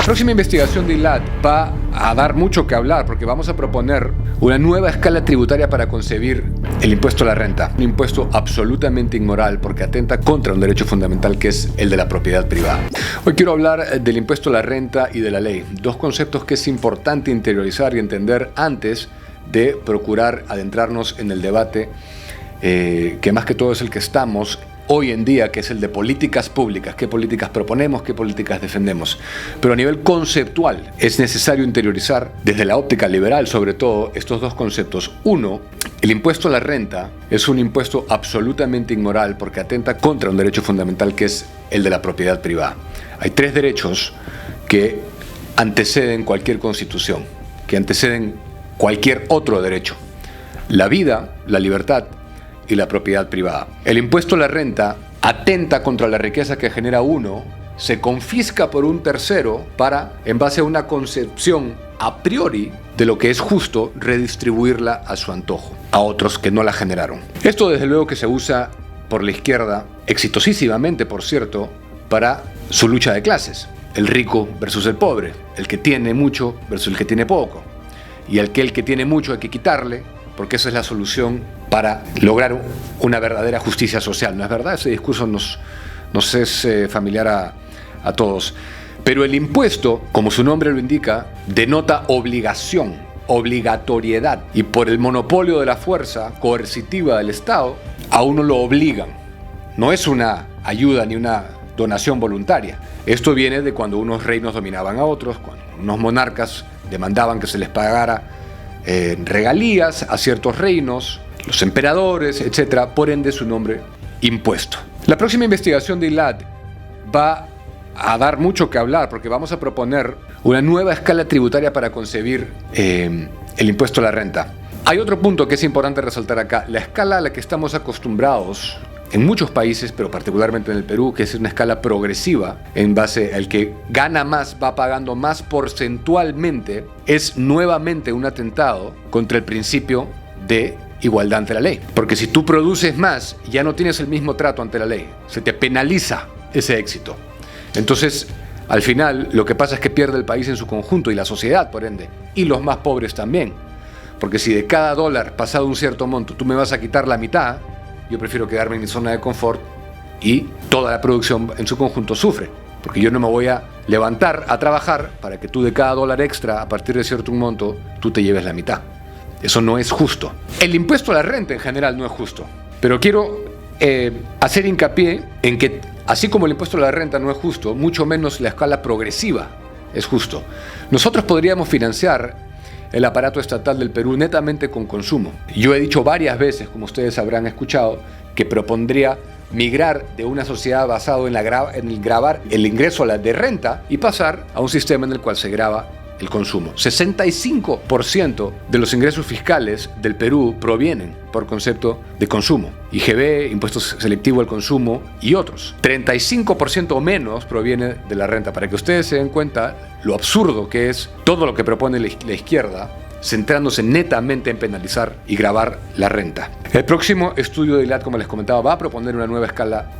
próxima investigación de ILAT va a dar mucho que hablar porque vamos a proponer una nueva escala tributaria para concebir el impuesto a la renta. Un impuesto absolutamente inmoral porque atenta contra un derecho fundamental que es el de la propiedad privada. Hoy quiero hablar del impuesto a la renta y de la ley. Dos conceptos que es importante interiorizar y entender antes de procurar adentrarnos en el debate que más que todo es el que estamos hoy en día, que es el de políticas públicas, qué políticas proponemos, qué políticas defendemos. Pero a nivel conceptual es necesario interiorizar desde la óptica liberal sobre todo estos dos conceptos. Uno, el impuesto a la renta es un impuesto absolutamente inmoral porque atenta contra un derecho fundamental que es el de la propiedad privada. Hay tres derechos que anteceden cualquier constitución, que anteceden cualquier otro derecho: la vida, la libertad y la propiedad privada. El impuesto a la renta atenta contra la riqueza que genera uno, se confisca por un tercero para, en base a una concepción a priori de lo que es justo, redistribuirla a su antojo, a otros que no la generaron. Esto desde luego que se usa por la izquierda, exitosísimamente por cierto, para su lucha de clases. El rico versus el pobre, el que tiene mucho versus el que tiene poco. Y el que tiene mucho hay que quitarle, porque esa es la solución para lograr una verdadera justicia social. ¿No es verdad? Ese discurso nos es familiar a todos. Pero el impuesto, como su nombre lo indica, denota obligación, obligatoriedad. Y por el monopolio de la fuerza coercitiva del Estado, a uno lo obligan. No es una ayuda ni una donación voluntaria. Esto viene de cuando unos reinos dominaban a otros, cuando unos monarcas demandaban que se les pagara regalías a ciertos reinos, los emperadores, etc. Por ende su nombre, impuesto. La próxima investigación de ILAT va a dar mucho que hablar porque vamos a proponer una nueva escala tributaria para concebir el impuesto a la renta. Hay otro punto que es importante resaltar acá: la escala a la que estamos acostumbrados en muchos países, pero particularmente en el Perú, que es una escala progresiva, en base al que gana más, va pagando más porcentualmente, es nuevamente un atentado contra el principio de igualdad ante la ley. Porque si tú produces más, ya no tienes el mismo trato ante la ley. Se te penaliza ese éxito. Entonces, al final, lo que pasa es que pierde el país en su conjunto y la sociedad, por ende, y los más pobres también. Porque si de cada dólar pasado un cierto monto tú me vas a quitar la mitad, yo prefiero quedarme en mi zona de confort y toda la producción en su conjunto sufre. Porque yo no me voy a levantar a trabajar para que tú de cada dólar extra, a partir de cierto monto, tú te lleves la mitad. Eso no es justo. El impuesto a la renta en general no es justo. Pero quiero hacer hincapié en que, así como el impuesto a la renta no es justo, mucho menos la escala progresiva es justo. Nosotros podríamos financiar el aparato estatal del Perú netamente con consumo. Yo he dicho varias veces, como ustedes habrán escuchado, que propondría migrar de una sociedad basada en el gravar el ingreso de renta y pasar a un sistema en el cual se grava el consumo. 65% de los ingresos fiscales del Perú provienen por concepto de consumo. IGB, impuesto selectivo al consumo y otros. 35% o menos proviene de la renta. Para que ustedes se den cuenta lo absurdo que es todo lo que propone la izquierda, centrándose netamente en penalizar y gravar la renta. El próximo estudio de ILAT, como les comentaba, va a proponer una nueva escala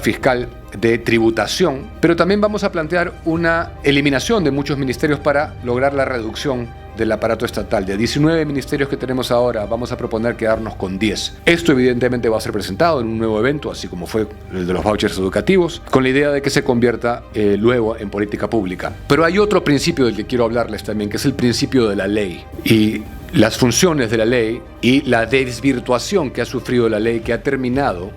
fiscal de tributación, pero también vamos a plantear una eliminación de muchos ministerios para lograr la reducción del aparato estatal. De 19 ministerios que tenemos ahora, vamos a proponer quedarnos con 10. Esto evidentemente va a ser presentado en un nuevo evento, así como fue el de los vouchers educativos, con la idea de que se convierta luego en política pública. Pero hay otro principio del que quiero hablarles también, que es el principio de la ley. Y las funciones de la ley y la desvirtuación que ha sufrido la ley, que ha terminado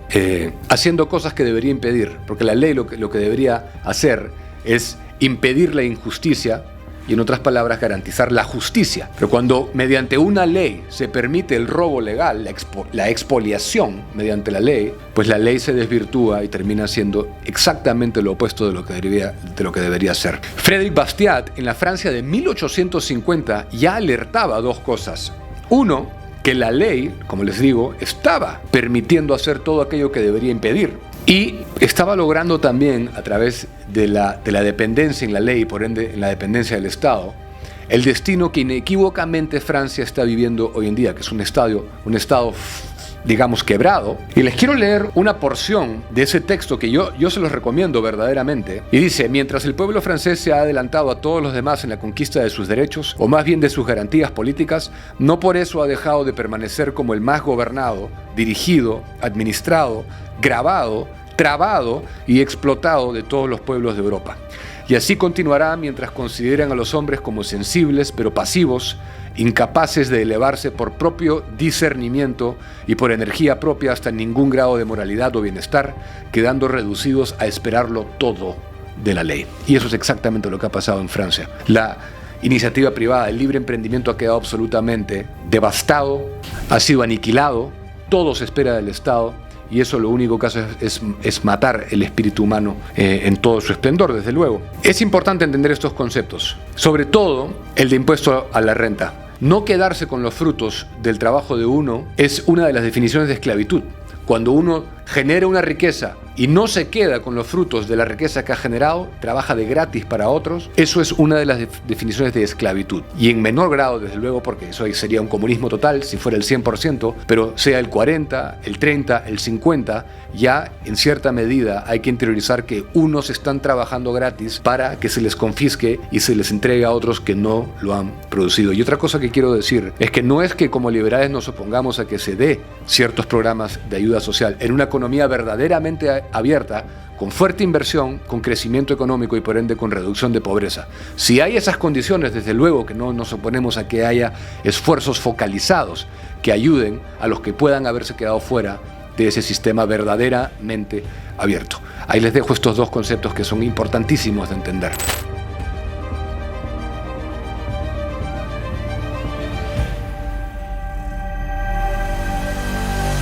haciendo cosas que debería impedir, porque la ley lo que debería hacer es impedir la injusticia y, en otras palabras, garantizar la justicia. Pero cuando mediante una ley se permite el robo legal, la expoliación mediante la ley, pues la ley se desvirtúa y termina siendo exactamente lo opuesto de lo que debería ser. Frédéric Bastiat, en la Francia de 1850, ya alertaba dos cosas. Uno, que la ley, como les digo, estaba permitiendo hacer todo aquello que debería impedir. Y estaba logrando también, a través de la dependencia en la ley y por ende en la dependencia del Estado, el destino que inequívocamente Francia está viviendo hoy en día, que es un estado digamos, quebrado. Y les quiero leer una porción de ese texto que yo se los recomiendo verdaderamente. Y dice: mientras el pueblo francés se ha adelantado a todos los demás en la conquista de sus derechos, o más bien de sus garantías políticas, no por eso ha dejado de permanecer como el más gobernado, dirigido, administrado, gravado, trabado y explotado de todos los pueblos de Europa. Y así continuará mientras consideren a los hombres como sensibles pero pasivos, incapaces de elevarse por propio discernimiento y por energía propia hasta ningún grado de moralidad o bienestar, quedando reducidos a esperarlo todo de la ley. Y eso es exactamente lo que ha pasado en Francia. La iniciativa privada, el libre emprendimiento ha quedado absolutamente devastado, ha sido aniquilado, todo se espera del Estado. Y eso lo único que hace es matar el espíritu humano en todo su esplendor, desde luego. Es importante entender estos conceptos, sobre todo el de impuesto a la renta. No quedarse con los frutos del trabajo de uno es una de las definiciones de esclavitud. Cuando uno genera una riqueza y no se queda con los frutos de la riqueza que ha generado, trabaja de gratis para otros, eso es una de las definiciones de esclavitud. Y en menor grado, desde luego, porque eso ahí sería un comunismo total, si fuera el 100%, pero sea el 40, el 30, el 50, ya en cierta medida hay que interiorizar que unos están trabajando gratis para que se les confisque y se les entregue a otros que no lo han producido. Y otra cosa que quiero decir es que no es que como liberales nos opongamos a que se dé ciertos programas de ayuda social en una economía verdaderamente abierta, con fuerte inversión, con crecimiento económico y por ende con reducción de pobreza. Si hay esas condiciones, desde luego que no nos oponemos a que haya esfuerzos focalizados que ayuden a los que puedan haberse quedado fuera de ese sistema verdaderamente abierto. Ahí les dejo estos dos conceptos que son importantísimos de entender.